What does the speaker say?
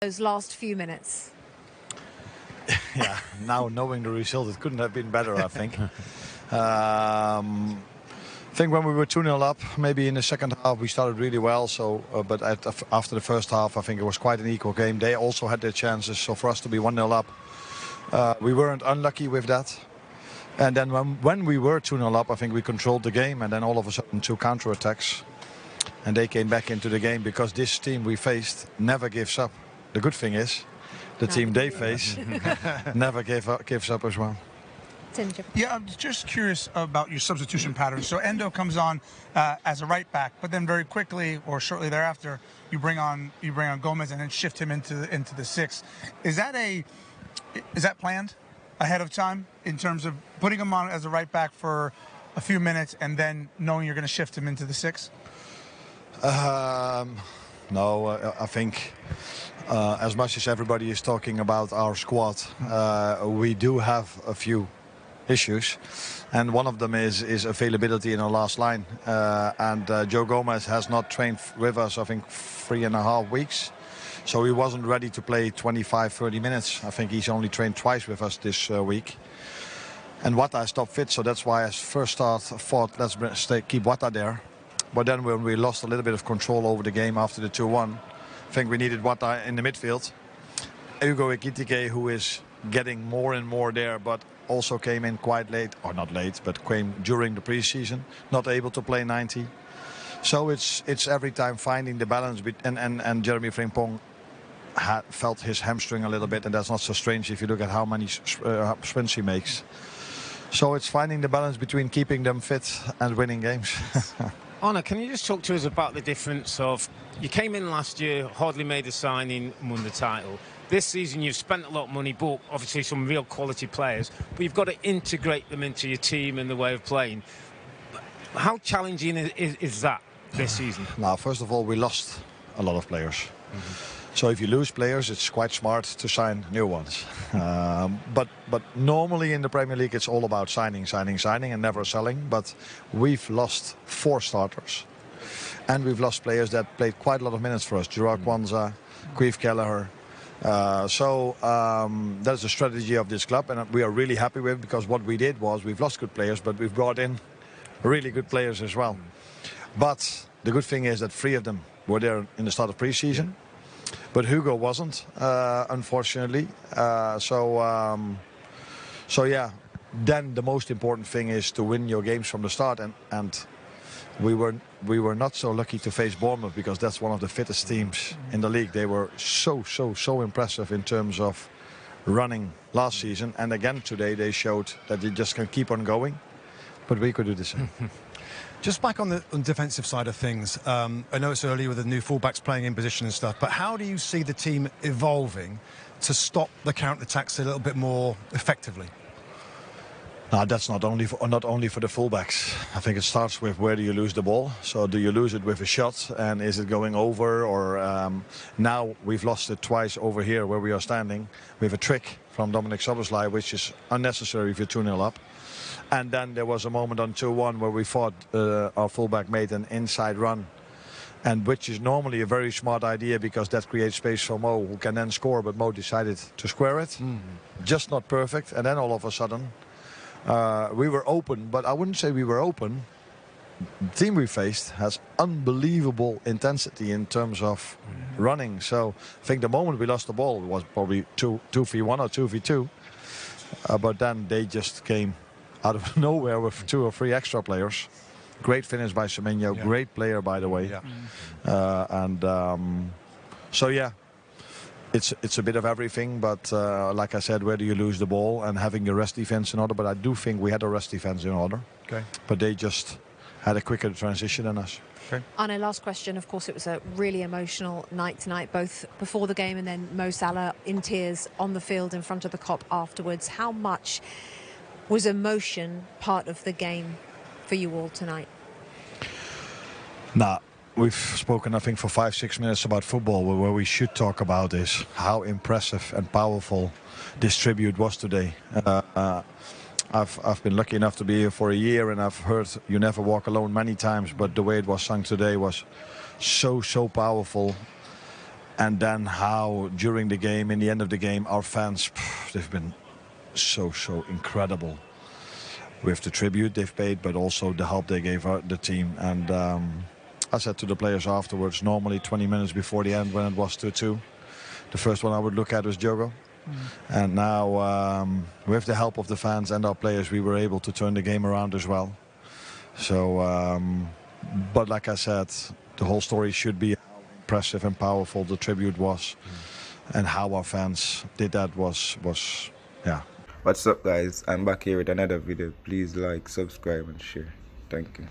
those last few minutes? Yeah, now knowing the result, it couldn't have been better, I think. I think when we were 2-0 up, maybe in the second half we started really well. So, but after the first half, I think it was quite an equal game. They also had their chances. So for us to be 1-0 up, we weren't unlucky with that. And then when we were 2-0 up, I think we controlled the game. And then all of a sudden 2 counterattacks, and they came back into the game because this team we faced never gives up. The good thing is, the team they face never gives up as well. Yeah, I'm just curious about your substitution pattern. So Endo comes on as a right back, but then very quickly or shortly thereafter, you bring on Gomez and then shift him into the 6. Is that planned ahead of time in terms of putting him on as a right back for a few minutes and then knowing you're going to shift him into the 6? No, I think as much as everybody is talking about our squad, we do have a few issues, and one of them is availability in our last line. And Joe Gomez has not trained with us, I think, 3.5 weeks. So he wasn't ready to play 25-30 minutes. I think he's only trained twice with us this week. And Wata stopped fit, so that's why I first thought let's keep Wata there. But then when we lost a little bit of control over the game after the 2-1, I think we needed Wata in the midfield. Hugo Ekitike, who is getting more and more there, but also came in quite late, or not late, but came during the preseason, not able to play 90. So it's every time finding the balance. And Jeremy Frimpong felt his hamstring a little bit, and that's not so strange if you look at how many sprints he makes. So it's finding the balance between keeping them fit and winning games. Arne, can you just talk to us about the difference of, you came in last year, hardly made a signing, won the title. This season you've spent a lot of money, bought obviously some real quality players, but you've got to integrate them into your team and the way of playing. How challenging is that this season? Now, first of all, we lost a lot of players. So if you lose players, it's quite smart to sign new ones. But normally in the Premier League, it's all about signing, and never selling. But we've lost 4 starters. And we've lost players that played quite a lot of minutes for us. Gerard Kwanzaa, Queef Kelleher. So that's the strategy of this club. And we are really happy with it, because what we did was we've lost good players, but we've brought in really good players as well. But the good thing is that 3 of them were there in the start of pre-season. But Hugo wasn't, unfortunately. So yeah, then the most important thing is to win your games from the start. And we were not so lucky to face Bournemouth, because that's one of the fittest teams in the league. They were so impressive in terms of running last season. And again today they showed that they just can keep on going. But we could do the same. Just back on the defensive side of things, I know it's early with the new fullbacks playing in position and stuff, but how do you see the team evolving to stop the counter-attacks a little bit more effectively? That's not only for the fullbacks. I think it starts with, where do you lose the ball? So do you lose it with a shot, and is it going over? Or now we've lost it twice over here where we are standing. We have a trick from Dominic Szoboszlai, which is unnecessary if you're 2-0 up. And then there was a moment on 2-1 where we thought our fullback made an inside run, and which is normally a very smart idea, because that creates space for Mo, who can then score. But Mo decided to square it, just not perfect. And then all of a sudden we were open, but I wouldn't say we were open. The team we faced has unbelievable intensity in terms of running. So I think the moment we lost the ball, it was probably 2v1 or 2v2. But then they just came out of nowhere with 2 or 3 extra players. Great finish by Semenyo, great player, by the way. So yeah, it's a bit of everything. But like I said, where do you lose the ball, and having your rest defense in order. But I do think we had a rest defense in order. Okay. But they just had a quicker transition than us. Okay. Arne, last question. Of course, it was a really emotional night tonight, both before the game and then Mo Salah in tears on the field in front of the Kop afterwards. How much was emotion part of the game for you all tonight? We've spoken, I think, for 5-6 minutes about football. Where we should talk about is how impressive and powerful this tribute was today. I've been lucky enough to be here for a year, and I've heard "You Never Walk Alone" many times, but the way it was sung today was so powerful. And then how during the game, in the end of the game, our fans, they've been so incredible with the tribute they've paid, but also the help they gave the team. And I said to the players afterwards, normally 20 minutes before the end when it was 2-2, the first one I would look at was Diogo. And now with the help of the fans and our players, we were able to turn the game around as well. So, but like I said, the whole story should be how impressive and powerful the tribute was, and how our fans did that was yeah. What's up, guys? I'm back here with another video. Please like, subscribe and share. Thank you.